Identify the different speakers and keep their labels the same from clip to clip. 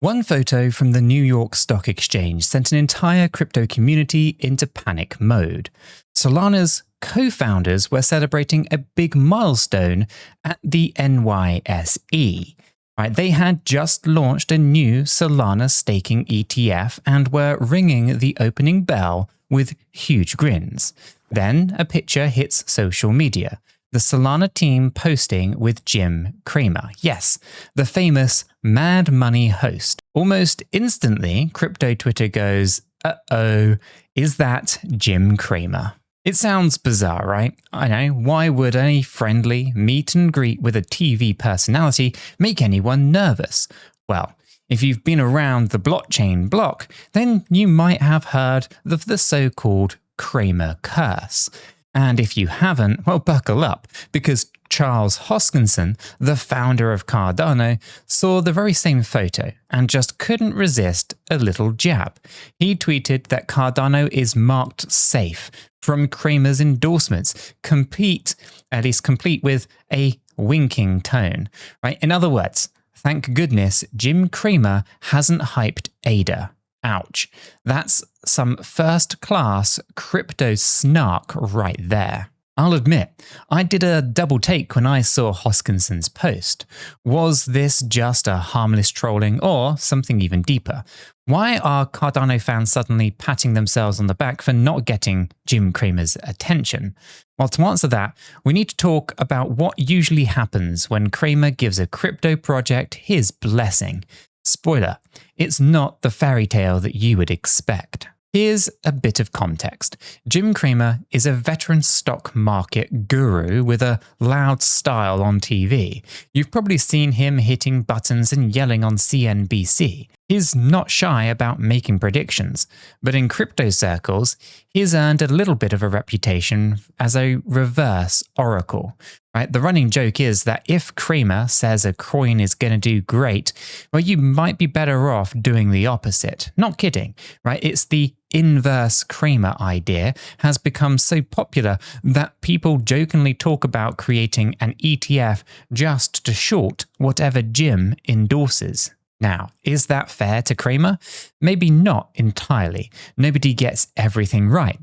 Speaker 1: One photo from the New York Stock Exchange sent an entire crypto community into panic mode. Solana's co-founders were celebrating a big milestone at the NYSE. Right, they had just launched a new Solana staking ETF and were ringing the opening bell with huge grins. Then a picture hits social media. The Solana team posting with Jim Cramer. Yes, the famous Mad Money host. Almost instantly, crypto Twitter goes, uh-oh, is that Jim Cramer? It sounds bizarre, right? I know, why would a friendly meet and greet with a TV personality make anyone nervous? Well, if you've been around the blockchain block, then you might have heard of the so-called Cramer Curse. And if you haven't, well, buckle up, because Charles Hoskinson, the founder of Cardano, saw the very same photo and just couldn't resist a little jab. He tweeted that Cardano is marked safe from Cramer's endorsements, complete with a winking tone. Right? In other words, thank goodness Jim Cramer hasn't hyped ADA. Ouch. That's some first-class crypto snark right there. I'll admit, I did a double take when I saw Hoskinson's post. Was this just a harmless trolling or something even deeper? Why are Cardano fans suddenly patting themselves on the back for not getting Jim Cramer's attention? Well, to answer that, we need to talk about what usually happens when Cramer gives a crypto project his blessing. Spoiler, it's not the fairy tale that you would expect. Here's a bit of context. Jim Cramer is a veteran stock market guru with a loud style on TV. You've probably seen him hitting buttons and yelling on CNBC. He's not shy about making predictions, but in crypto circles, he's earned a little bit of a reputation as a reverse oracle. Right? The running joke is that if Cramer says a coin is going to do great, well, you might be better off doing the opposite. Not kidding, right? It's the inverse Cramer idea has become so popular that people jokingly talk about creating an ETF just to short whatever Jim endorses. Now, is that fair to Cramer? Maybe not entirely. Nobody gets everything right?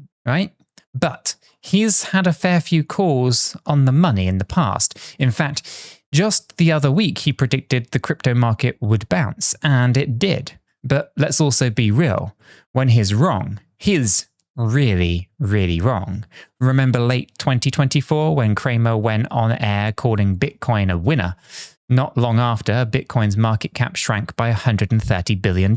Speaker 1: But he's had a fair few calls on the money in the past. In fact, just the other week he predicted the crypto market would bounce, and it did. But let's also be real. When he's wrong, he's really, really wrong. Remember late 2024 when Cramer went on air calling Bitcoin a winner? Not long after, Bitcoin's market cap shrank by $130 billion.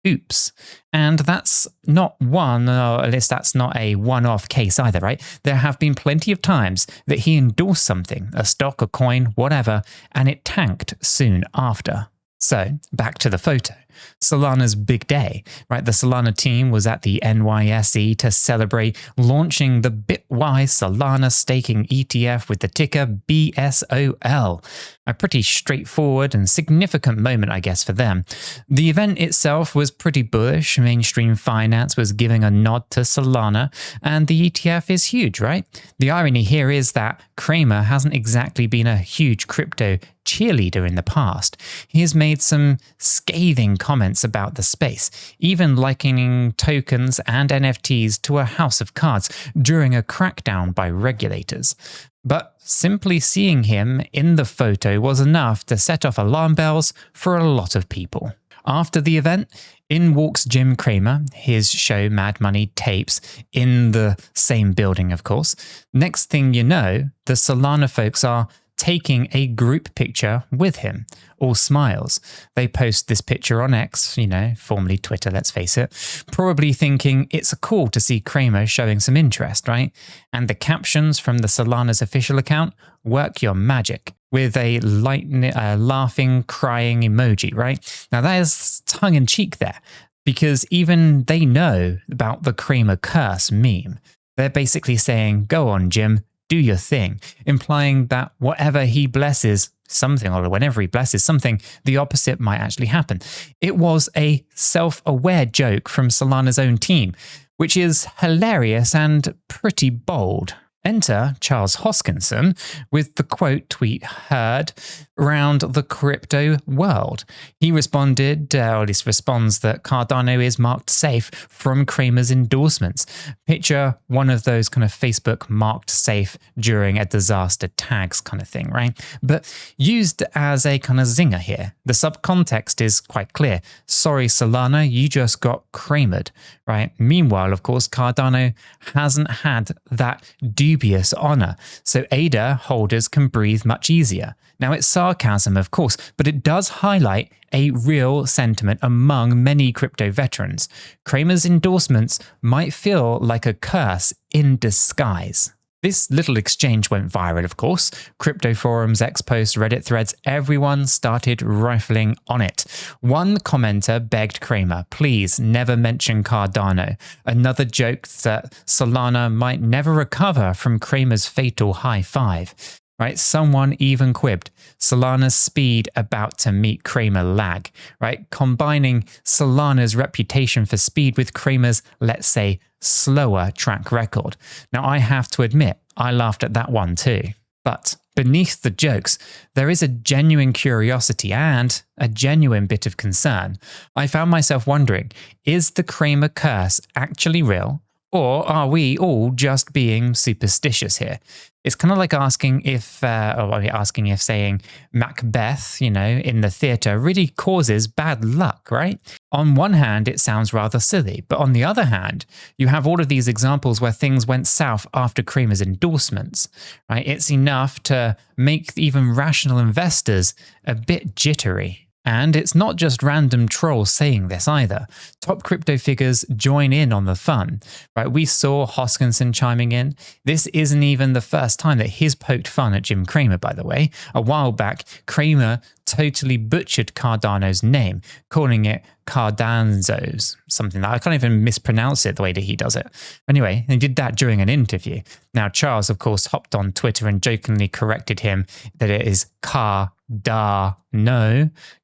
Speaker 1: Oops. And that's not one, or at least that's not a one-off case either, right? There have been plenty of times that he endorsed something, a stock, a coin, whatever, and it tanked soon after. So, back to the photo. Solana's big day, right? The Solana team was at the NYSE to celebrate launching the Bitwise Solana staking ETF with the ticker BSOL. A pretty straightforward and significant moment, I guess, for them. The event itself was pretty bullish. Mainstream finance was giving a nod to Solana, and the ETF is huge, right? The irony here is that Cramer hasn't exactly been a huge crypto cheerleader in the past. He has made some scathing comments about the space, even likening tokens and NFTs to a house of cards during a crackdown by regulators. But simply seeing him in the photo was enough to set off alarm bells for a lot of people. After the event, in walks Jim Cramer, his show Mad Money tapes in the same building, of course. Next thing you know, the Solana folks are taking a group picture with him, all smiles. They post this picture on X, formerly Twitter, let's face it, probably thinking it's cool to see Cramer showing some interest, right? And the captions from the Solana's official account work your magic with a laughing, crying emoji, right? Now that is tongue-in-cheek there, because even they know about the Cramer Curse meme. They're basically saying, go on, Jim, do your thing, implying that whatever he blesses something, or whenever he blesses something, the opposite might actually happen. It was a self-aware joke from Solana's own team, which is hilarious and pretty bold. Enter Charles Hoskinson with the quote tweet heard around the crypto world. He responded, or at least responds, that Cardano is marked safe from Cramer's endorsements. Picture one of those kind of Facebook marked safe during a disaster tags kind of thing, right? But used as a kind of zinger here. The subcontext is quite clear. Sorry, Solana, you just got Cramered, right? Meanwhile, of course, Cardano hasn't had that dubious honor, so ADA holders can breathe much easier. Now, it's sarcasm, of course, but it does highlight a real sentiment among many crypto veterans. Cramer's endorsements might feel like a curse in disguise. This little exchange went viral, of course. Crypto forums, X posts, Reddit threads, everyone started rifling on it. One commenter begged Cramer, please never mention Cardano. Another joked that Solana might never recover from Cramer's fatal high five. Right? Someone even quipped, Solana's speed about to meet Cramer lag, right? Combining Solana's reputation for speed with Cramer's, let's say, slower track record. Now, I have to admit, I laughed at that one too. But beneath the jokes, there is a genuine curiosity and a genuine bit of concern. I found myself wondering, is the Cramer Curse actually real? Or are we all just being superstitious here? It's kind of like asking if saying Macbeth, in the theatre really causes bad luck, right? On one hand, it sounds rather silly, but on the other hand, you have all of these examples where things went south after Cramer's endorsements, right? It's enough to make even rational investors a bit jittery. And it's not just random trolls saying this either. Top crypto figures join in on the fun, right? We saw Hoskinson chiming in. This isn't even the first time that he's poked fun at Jim Cramer, by the way. A while back, Cramer totally butchered Cardano's name, calling it Cardanzos, something that I can't even mispronounce it the way that he does it. Anyway, he did that during an interview. Now, Charles, of course, hopped on Twitter and jokingly corrected him that it is Cardano.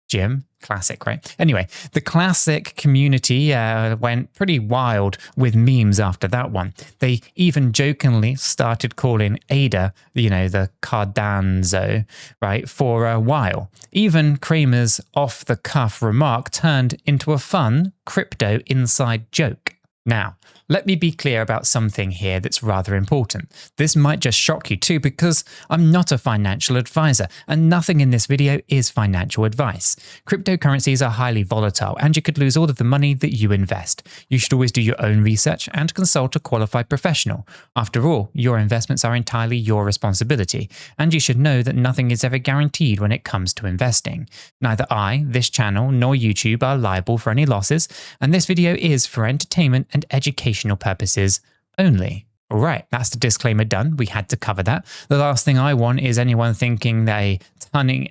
Speaker 1: Jim, classic, right? Anyway, the classic community went pretty wild with memes after that one. They even jokingly started calling ADA, the Cardanzo, right, for a while. Even Cramer's off-the-cuff remark turned into a fun crypto inside joke. Now, let me be clear about something here that's rather important. This might just shock you too, because I'm not a financial advisor and nothing in this video is financial advice. Cryptocurrencies are highly volatile and you could lose all of the money that you invest. You should always do your own research and consult a qualified professional. After all, your investments are entirely your responsibility, and you should know that nothing is ever guaranteed when it comes to investing. Neither I, this channel, nor YouTube are liable for any losses, and this video is for entertainment and educational purposes only. All right, that's the disclaimer done. We had to cover that. The last thing I want is anyone thinking that a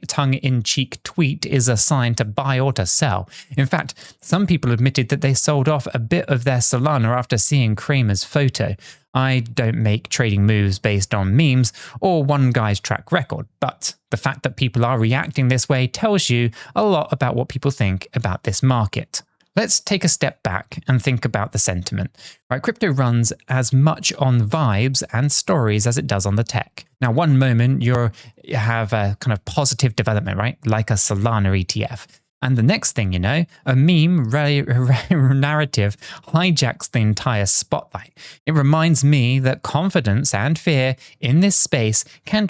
Speaker 1: tongue-in-cheek tweet is a sign to buy or to sell. In fact, some people admitted that they sold off a bit of their Solana after seeing Cramer's photo. I don't make trading moves based on memes or one guy's track record, but the fact that people are reacting this way tells you a lot about what people think about this market. Let's take a step back and think about the sentiment. Right, crypto runs as much on vibes and stories as it does on the tech. Now, one moment you have a kind of positive development, right, like a Solana ETF. And the next thing you know, a meme narrative hijacks the entire spotlight. It reminds me that confidence and fear in this space can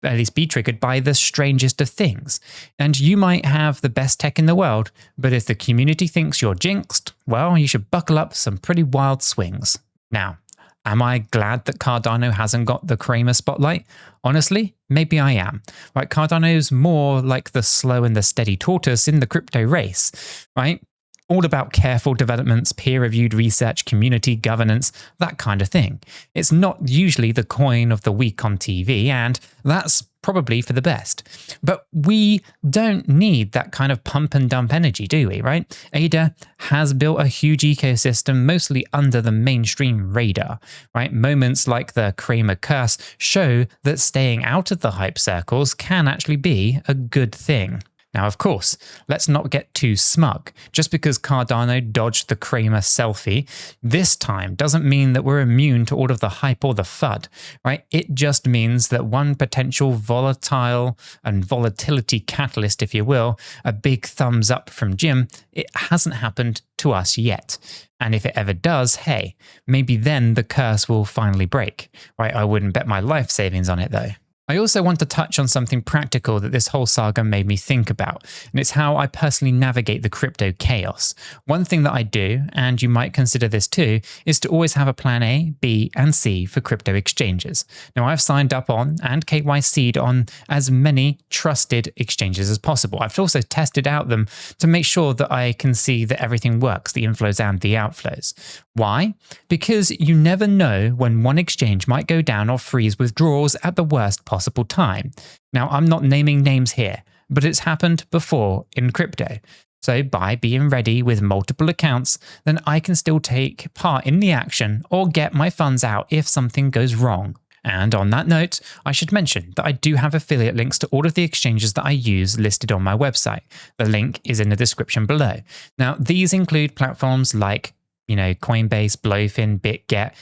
Speaker 1: at least be triggered by the strangest of things. And you might have the best tech in the world, but if the community thinks you're jinxed, well, you should buckle up some pretty wild swings. Now, am I glad that Cardano hasn't got the Cramer spotlight? Honestly, maybe I am. Right, Cardano's more like the slow and the steady tortoise in the crypto race, right? All about careful developments, peer-reviewed research, community governance, that kind of thing. It's not usually the coin of the week on TV, and that's probably for the best. But we don't need that kind of pump and dump energy, do we, right? ADA has built a huge ecosystem mostly under the mainstream radar, right? Moments like the Cramer Curse show that staying out of the hype circles can actually be a good thing. Now, of course, let's not get too smug. Just because Cardano dodged the Cramer selfie this time doesn't mean that we're immune to all of the hype or the FUD, right? It just means that one potential volatile and volatility catalyst, if you will, a big thumbs up from Jim, it hasn't happened to us yet. And if it ever does, hey, maybe then the curse will finally break, right? I wouldn't bet my life savings on it though. I also want to touch on something practical that this whole saga made me think about, and it's how I personally navigate the crypto chaos. One thing that I do, and you might consider this too, is to always have a plan A, B, and C for crypto exchanges. Now, I've signed up on and KYC'd on as many trusted exchanges as possible. I've also tested out them to make sure that I can see that everything works, the inflows and the outflows. Why? Because you never know when one exchange might go down or freeze withdrawals at the worst possible time. Now, I'm not naming names here, but it's happened before in crypto. So by being ready with multiple accounts, then I can still take part in the action or get my funds out if something goes wrong. And on that note, I should mention that I do have affiliate links to all of the exchanges that I use listed on my website. The link is in the description below. Now, these include platforms like Coinbase, Blowfin, BitGet,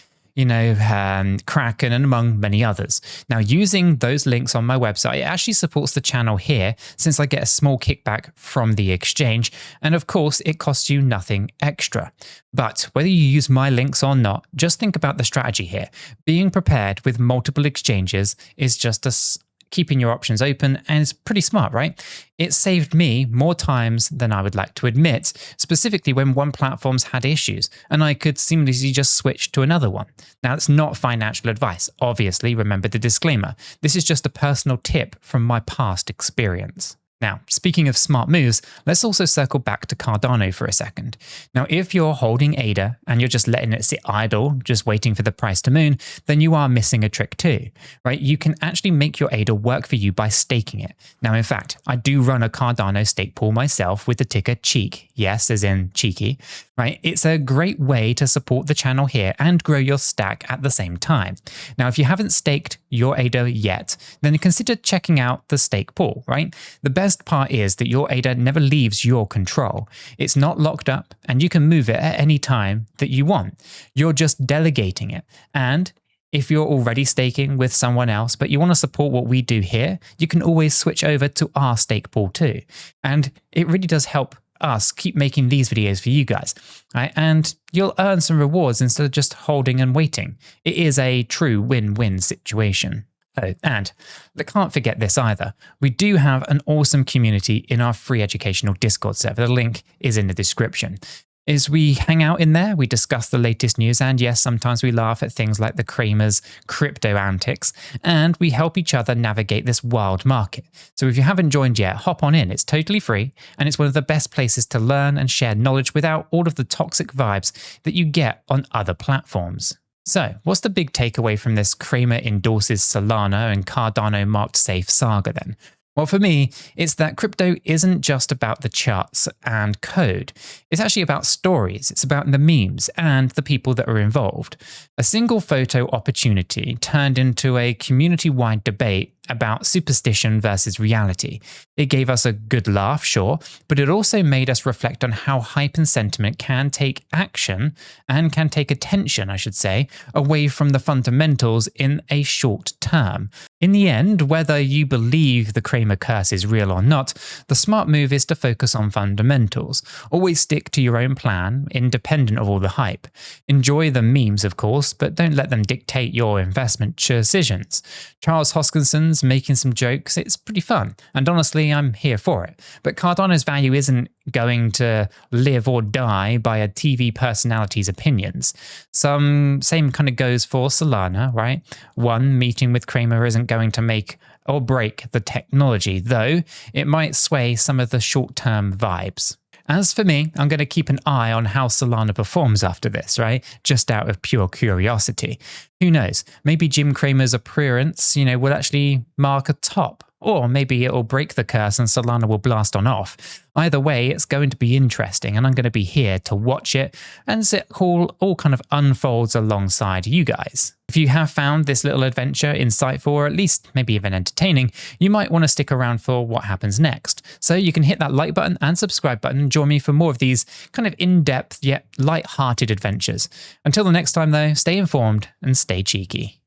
Speaker 1: Kraken, and among many others. Now, using those links on my website, it actually supports the channel here since I get a small kickback from the exchange. And of course, it costs you nothing extra. But whether you use my links or not, just think about the strategy here. Being prepared with multiple exchanges is just keeping your options open, and it's pretty smart, right? It saved me more times than I would like to admit, specifically when one platform's had issues, and I could seamlessly just switch to another one. Now, it's not financial advice. Obviously, remember the disclaimer. This is just a personal tip from my past experience. Now, speaking of smart moves, let's also circle back to Cardano for a second. Now, if you're holding ADA and you're just letting it sit idle, just waiting for the price to moon, then you are missing a trick too, right? You can actually make your ADA work for you by staking it. Now, in fact, I do run a Cardano stake pool myself with the ticker CHEEK, yes, as in cheeky, right? It's a great way to support the channel here and grow your stack at the same time. Now, if you haven't staked your ADA yet, then consider checking out the stake pool, right? The best part is that your ADA never leaves your control. It's not locked up and you can move it at any time that you want. You're just delegating it. And if you're already staking with someone else, but you want to support what we do here, you can always switch over to our stake pool too. And it really does help us keep making these videos for you guys, right? And you'll earn some rewards instead of just holding and waiting. It is a true win-win situation. Oh, and I can't forget this either. We do have an awesome community in our free educational Discord server. The link is in the description. Is we hang out in there, we discuss the latest news, and yes, sometimes we laugh at things like the Cramer's crypto antics, and we help each other navigate this wild market. So if you haven't joined yet, hop on in. It's totally free, and it's one of the best places to learn and share knowledge without all of the toxic vibes that you get on other platforms. So, what's the big takeaway from this Cramer endorses Solana and Cardano marked safe saga then? Well, for me, it's that crypto isn't just about the charts and code. It's actually about stories. It's about the memes and the people that are involved. A single photo opportunity turned into a community-wide debate about superstition versus reality. It gave us a good laugh, sure, but it also made us reflect on how hype and sentiment can take action and can take attention, I should say, away from the fundamentals in a short term. In the end, whether you believe the Cramer Curse is real or not, the smart move is to focus on fundamentals. Always stick to your own plan, independent of all the hype. Enjoy the memes, of course, but don't let them dictate your investment decisions. Charles Hoskinson's making some jokes, it's pretty fun, and honestly, I'm here for it. But Cardano's value isn't going to live or die by a TV personality's opinions. Same kind of goes for Solana, right? One meeting with Cramer isn't going to make or break the technology, though it might sway some of the short-term vibes. As for me, I'm going to keep an eye on how Solana performs after this, right? Just out of pure curiosity. Who knows? Maybe Jim Cramer's appearance, will actually mark a top. Or maybe it'll break the curse and Solana will blast on off. Either way, it's going to be interesting, and I'm going to be here to watch it and see it all kind of unfolds alongside you guys. If you have found this little adventure insightful, or at least maybe even entertaining, you might want to stick around for what happens next. So you can hit that like button and subscribe button and join me for more of these kind of in-depth yet light-hearted adventures. Until the next time though, stay informed and stay cheeky.